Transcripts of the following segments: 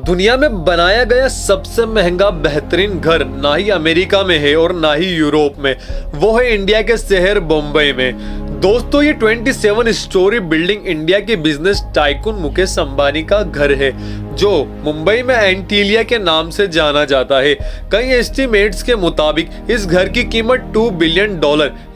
दुनिया में बनाया गया सबसे महंगा बेहतरीन घर ना ही अमेरिका में है और ना ही यूरोप में, वो है इंडिया के शहर मुंबई में। दोस्तों, ये 27 स्टोरी बिल्डिंग इंडिया के बिजनेस टाइकून मुकेश अंबानी का घर है, जो मुंबई में एंटीलिया के नाम से जाना जाता है। कई एस्टिमेट्स के मुताबिक इस घर की कीमत $2 बिलियन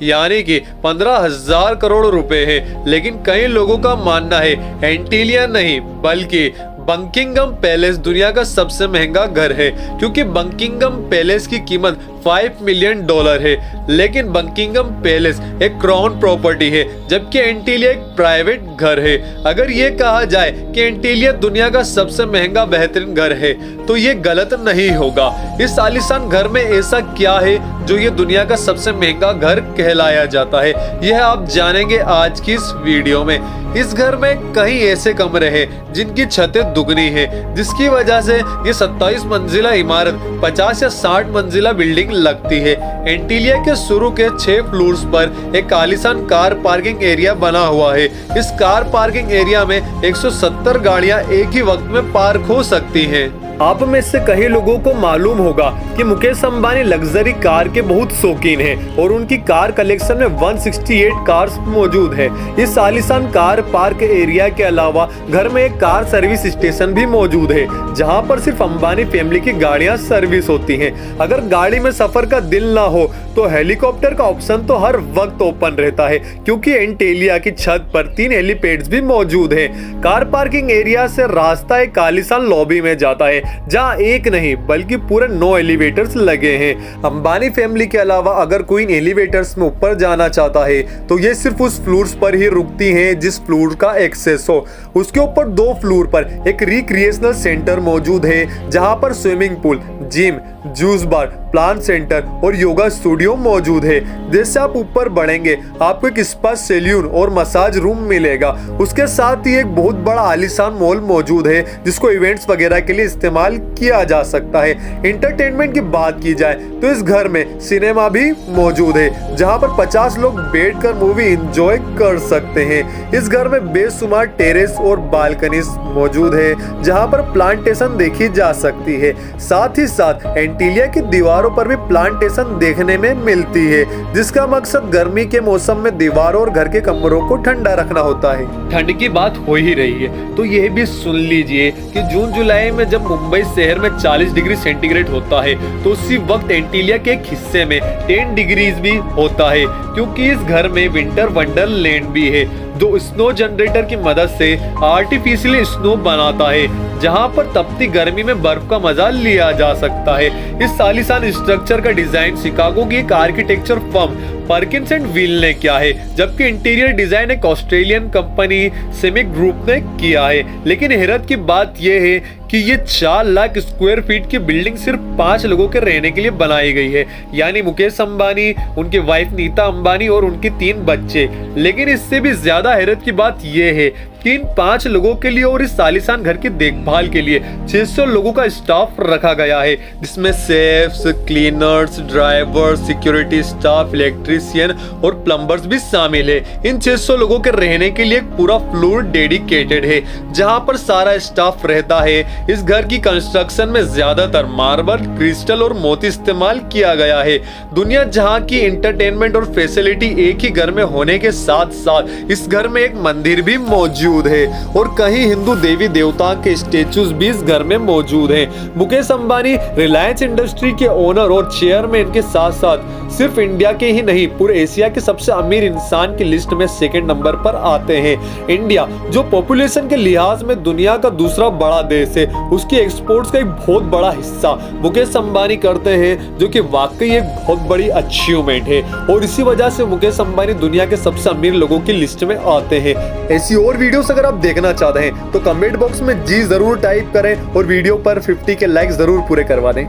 यानी कि 15,000 करोड़ रुपए है। लेकिन कई लोगों का मानना है एंटीलिया नहीं बल्कि बकिंघम पैलेस दुनिया का सबसे महंगा घर है, क्योंकि बकिंघम पैलेस की कीमत $5 मिलियन है। लेकिन बकिंघम पैलेस एक क्राउन प्रॉपर्टी है, जबकि एंटीलिया एक प्राइवेट घर है। अगर ये कहा जाए कि एंटीलिया दुनिया का सबसे महंगा बेहतरीन घर है, तो ये गलत नहीं होगा। इस आलीशान घर में ऐसा क्या है जो ये दुनिया का सबसे महंगा घर कहलाया जाता है, यह आप जानेंगे आज की इस वीडियो में। इस घर में कई ऐसे कमरे हैं जिनकी छतें दुगनी हैं, जिसकी वजह से ये 27 मंजिला इमारत 50 या 60 मंजिला बिल्डिंग लगती है। एंटीलिया के शुरू के 6 फ्लोर्स पर एक आलीशान कार पार्किंग एरिया बना हुआ है। इस कार पार्किंग एरिया में 170 गाड़ियां एक ही वक्त में पार्क हो सकती हैं। आप में से कई लोगों को मालूम होगा कि मुकेश अंबानी लग्जरी कार के बहुत शौकीन हैं और उनकी कार कलेक्शन में 168 कार्स मौजूद है। इस आलीशान कार पार्क एरिया के अलावा घर में एक कार सर्विस स्टेशन भी मौजूद है, जहां पर सिर्फ अंबानी फैमिली की गाड़ियां सर्विस होती हैं। अगर गाड़ी में सफर का दिल ना हो तो हेलीकॉप्टर का ऑप्शन तो हर वक्त ओपन रहता है, क्योंकि एंटीलिया की छत पर 3 हेलीपैड्स भी मौजूद है। कार पार्किंग एरिया से रास्ता एक आलीशान लॉबी में जाता है, जहां एक नहीं बल्कि पूरे 9 एलिवेटर्स लगे हैं। अंबानी फैमिली के अलावा अगर कोई इन एलिवेटर्स में ऊपर जाना चाहता है तो ये सिर्फ उस फ्लोर्स पर ही रुकती हैं जिस फ्लोर का एक्सेस हो। उसके ऊपर 2 फ्लोर पर एक रिक्रिएशनल सेंटर मौजूद है, जहां पर स्विमिंग पूल, जिम, जूस बार, प्लांट सेंटर और योगा स्टूडियो मौजूद है। जैसे आप ऊपर बढ़ेंगे आपको एक स्पा, सैलून और मसाज रूम मिलेगा। उसके साथ ही एक बहुत बड़ा आलीशान मॉल मौजूद है, जिसको इवेंट्स वगैरह के लिए इस्तेमाल किया जा सकता है। एंटरटेनमेंट की बात की जाए तो इस घर में सिनेमा भी मौजूद है, जहां पर 50 लोग बैठकर मूवी एंजॉय कर सकते हैं। इस घर में बेशुमार टेरेस और बालकनीज मौजूद है, जहां पर प्लांटेशन देखी जा सकती है। साथ ही साथ एंटीलिया की दीवारों पर भी प्लांटेशन देखने में मिलती है, जिसका मकसद गर्मी के मौसम में दीवारों और घर के कमरों को ठंडा रखना होता है। ठंड की बात हो ही रही है तो यह भी सुन लीजिए कि जून जुलाई में जब मुंबई शहर में 40 डिग्री सेंटीग्रेड होता है, तो उसी वक्त एंटीलिया के एक हिस्से में 10 डिग्रीज भी होता है, क्योंकि इस घर में विंटर वंडरलैंड भी है, जो स्नो जनरेटर की मदद से आर्टिफिशियल स्नो बनाता है, जहां पर तपती गर्मी में बर्फ का मजा लिया जा सकता है। इस आलीशान स्ट्रक्चर का डिजाइन शिकागो की एक architecture firm Perkins and wheel ने किया है, जबकि इंटीरियर डिजाइन एक ऑस्ट्रेलियन कंपनी सिमिक ग्रुप ने किया है। लेकिन हैरत की बात यह है कि ये 4 लाख स्क्वायर फीट की बिल्डिंग सिर्फ 5 लोगों के रहने के लिए बनाई गई है, यानी मुकेश अंबानी, उनकी वाइफ नीता अंबानी और उनके 3 बच्चे। लेकिन इससे भी ज्यादा हैरत की बात यह है कि इन 5 लोगों के लिए और इस आलीशान घर की देखभाल के लिए 600 लोगों का स्टाफ रखा गया है, जिसमें chefs, cleaners, drivers, security staff, electrician और प्लम्बर्स भी शामिल है। इन 600 लोगों के रहने के लिए एक पूरा फ्लोर डेडिकेटेड है, जहां पर सारा स्टाफ रहता है। इस घर की कंस्ट्रक्शन में ज्यादातर मार्बल, क्रिस्टल और मोती इस्तेमाल किया गया है। दुनिया जहां की एंटरटेनमेंट और फैसिलिटी एक ही घर में होने के साथ साथ इस घर में एक मंदिर भी मौजूद है और कई हिंदू देवी देवता के स्टेचूज भी इस घर में मौजूद हैं। मुकेश अंबानी रिलायंस इंडस्ट्री के ओनर और चेयरमैन के साथ साथ सिर्फ इंडिया के ही नहीं पूरे एशिया के सबसे अमीर इंसान की लिस्ट में 2nd नंबर पर आते हैं। इंडिया, जो पॉपुलेशन के लिहाज में दुनिया का दूसरा बड़ा देश है, उसकी एक्सपोर्ट्स का एक बहुत बड़ा हिस्सा मुकेश अंबानी करते हैं, जो कि वाकई एक बहुत बड़ी अचीवमेंट है। और इसी वजह से मुकेश अंबानी दुनिया के सबसे अमीर लोगों की लिस्ट में आते हैं। ऐसी और वीडियोस अगर आप देखना चाहते हैं तो कमेंट बॉक्स में जी जरूर टाइप करें और वीडियो पर 50 के लाइक जरूर पूरे करवा दें।